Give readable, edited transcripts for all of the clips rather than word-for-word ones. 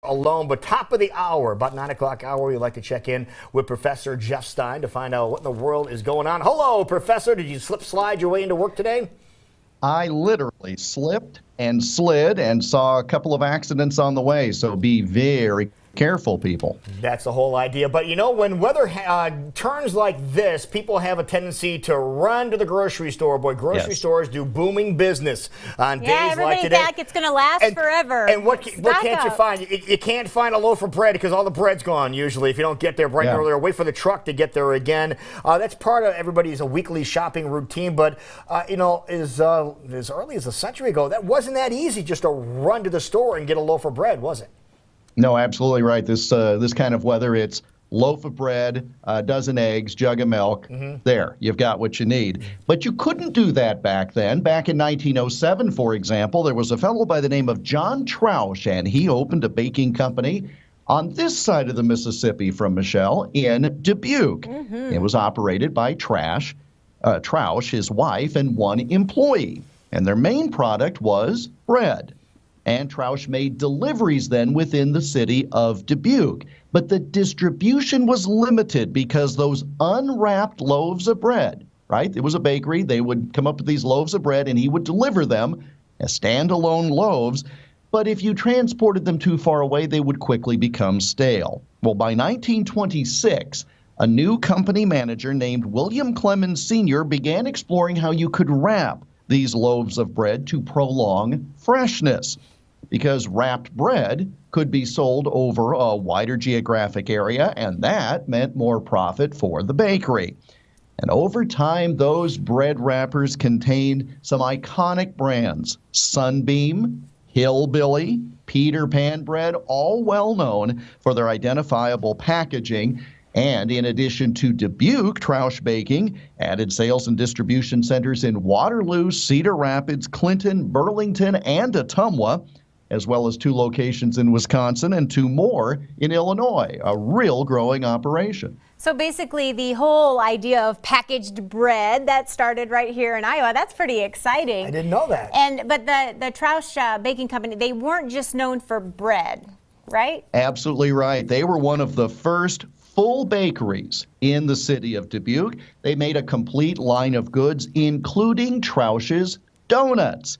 alone. But top of the hour, about 9 o'clock hour, we like to check in with Professor Jeff Stein to find out what in the world is going on. Hello, Professor. Did you slide your way into work today? I literally slipped and slid and saw a couple of accidents on the way, so be very careful, people. That's the whole idea. But you know, when weather turns like this, people have a tendency to run to the grocery store. Boy, grocery stores do booming business on days like today. Everybody think it's going to last forever. And what can't you find? You can't find a loaf of bread because all the bread's gone usually if you don't get there bright and early or wait for the truck to get there again. That's part of everybody's weekly shopping routine. But, you know, as early as a century ago, that wasn't that easy just to run to the store and get a loaf of bread, was it? No, absolutely right. This kind of weather, it's loaf of bread, a dozen eggs, jug of milk. There, you've got what you need. But you couldn't do that back then. Back in 1907, for example, there was a fellow by the name of John Troush, and he opened a baking company on this side of the Mississippi from Michelle in Dubuque. It was operated by Troush, his wife, and one employee. And their main product was bread. And Troush made deliveries then within the city of Dubuque. But the distribution was limited because those unwrapped loaves of bread, right? It was a bakery. They would come up with these loaves of bread, and he would deliver them as standalone loaves. But if you transported them too far away, they would quickly become stale. Well, by 1926, a new company manager named William Clemens Sr. began exploring how you could wrap these loaves of bread to prolong freshness, because wrapped bread could be sold over a wider geographic area, and that meant more profit for the bakery. And over time, those bread wrappers contained some iconic brands: Sunbeam, Hillbilly, Peter Pan bread, all well known for their identifiable packaging. And in addition to Dubuque, Troush Baking added sales and distribution centers in Waterloo, Cedar Rapids, Clinton, Burlington, and Ottumwa, as well as 2 locations in Wisconsin and 2 more in Illinois, a real growing operation. So basically the whole idea of packaged bread, that started right here in Iowa. That's pretty exciting. I didn't know that. But the Troush Baking Company, they weren't just known for bread, right? Absolutely right. They were one of the first full bakeries in the city of Dubuque. They made a complete line of goods, including Troush's donuts.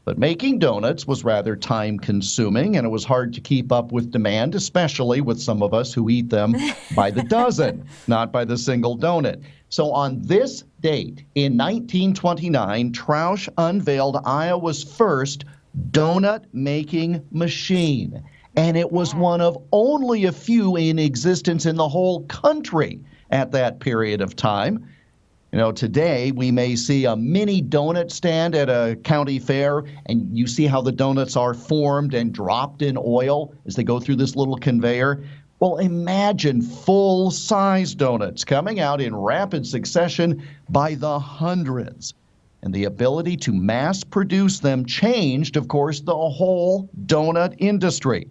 But making donuts was rather time-consuming, and it was hard to keep up with demand, especially with some of us who eat them by the dozen, not by the single donut. So on this date, in 1929, Troush unveiled Iowa's first donut-making machine. And it was one of only a few in existence in the whole country at that period of time. You know, today we may see a mini donut stand at a county fair, and you see how the donuts are formed and dropped in oil as they go through this little conveyor. Well, imagine full-size donuts coming out in rapid succession by the hundreds. And the ability to mass produce them changed, of course, the whole donut industry.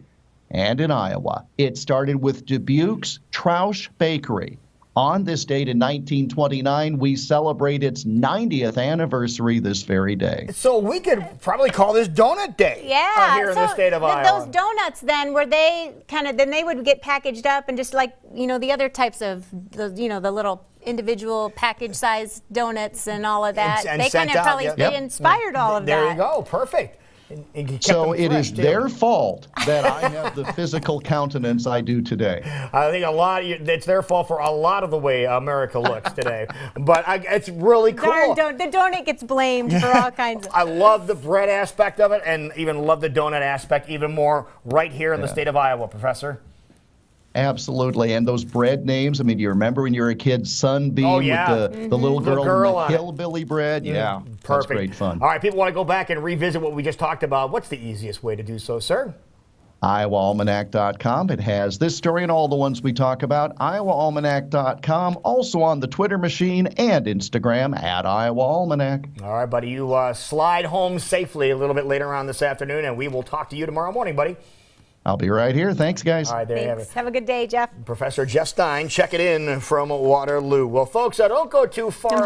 And in Iowa, it started with Dubuque's Troush Bakery. On this date in 1929, we celebrate its 90th anniversary this very day. So we could probably call this Donut Day here in the state of Iowa. Those donuts then, were they then they would get packaged up and just like, you know, the other types of, the little individual package-sized donuts and all of that. And they kind of probably they inspired all of that. There you go. Perfect. So it is their fault that I have the physical countenance I do today. I think it's their fault for a lot of the way America looks today. But it's really cool. The donut gets blamed for all kinds of. I love the bread aspect of it, and even love the donut aspect even more right here in the state of Iowa, Professor. Absolutely. And those bread names, I mean, do you remember when you were a kid, Sunbeam with the little girl and the hillbilly bread? Yeah, perfect. That's great fun. All right, people want to go back and revisit what we just talked about. What's the easiest way to do so, sir? IowaAlmanac.com. It has this story and all the ones we talk about. IowaAlmanac.com. Also on the Twitter machine and Instagram at IowaAlmanac. All right, buddy. You slide home safely a little bit later on this afternoon, and we will talk to you tomorrow morning, buddy. I'll be right here. Thanks, guys. All right, there you have it. Have a good day, Jeff. Professor Jeff Stein, check it in from Waterloo. Well, folks, don't go too far.